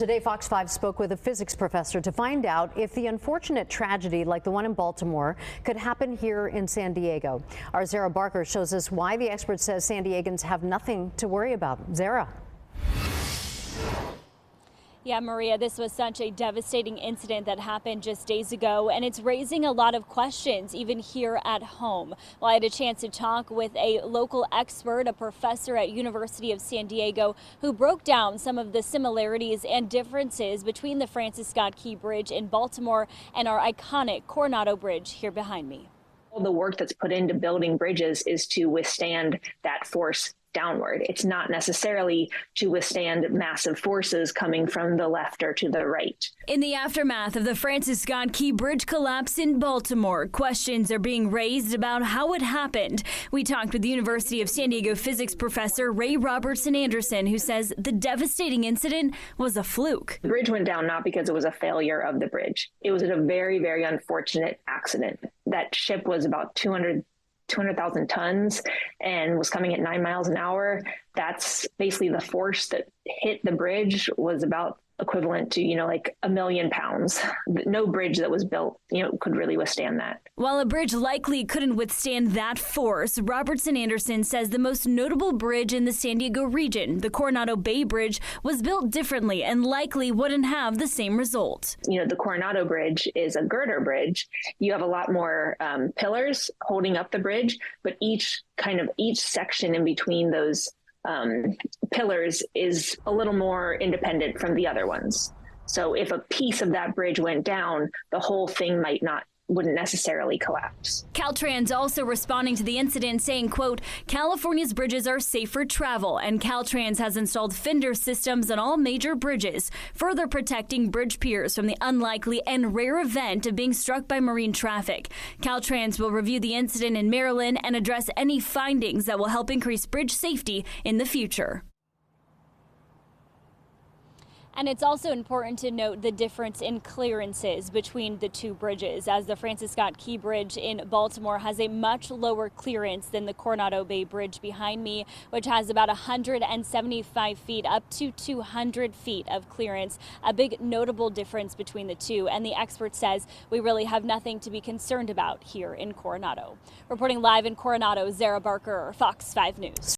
Today, Fox 5 spoke with a physics professor to find out if the unfortunate tragedy like the one in Baltimore could happen here in San Diego. Our Zara Barker shows us why the expert says San Diegans have nothing to worry about. Zara. Yeah, Maria, this was such a devastating incident that happened just days ago, and it's raising a lot of questions even here at home. Well, I had a chance to talk with a local expert, a professor at University of San Diego, who broke down some of the similarities and differences between the Francis Scott Key Bridge in Baltimore and our iconic Coronado Bridge here behind me. All the work that's put into building bridges is to withstand that force downward. It's not necessarily to withstand massive forces coming from the left or to the right. In the aftermath of the Francis Scott Key Bridge collapse in Baltimore, questions are being raised about how it happened. We talked with the University of San Diego physics professor Ray Robertson Anderson, who says the devastating incident was a fluke. The bridge went down not because it was a failure of the bridge. It was a very, very unfortunate accident. That ship was about 200,000 tons and was coming at 9 miles an hour. That's basically the force that hit the bridge was about equivalent to, like 1 million pounds. No bridge that was built, could really withstand that. While a bridge likely couldn't withstand that force, Robertson Anderson says the most notable bridge in the San Diego region, the Coronado Bay Bridge, was built differently and likely wouldn't have the same result. The Coronado Bridge is a girder bridge. You have a lot more pillars holding up the bridge, but each section in between those pillars is a little more independent from the other ones. So if a piece of that bridge went down, the whole thing wouldn't necessarily collapse. Caltrans also responding to the incident saying, quote, California's bridges are safe for travel, and Caltrans has installed fender systems on all major bridges, further protecting bridge piers from the unlikely and rare event of being struck by marine traffic. Caltrans will review the incident in Maryland and address any findings that will help increase bridge safety in the future. And it's also important to note the difference in clearances between the two bridges, as the Francis Scott Key Bridge in Baltimore has a much lower clearance than the Coronado Bay Bridge behind me, which has about 175 feet up to 200 feet of clearance. A big notable difference between the two, and the expert says we really have nothing to be concerned about here in Coronado. Reporting live in Coronado, Zara Barker, Fox 5 News.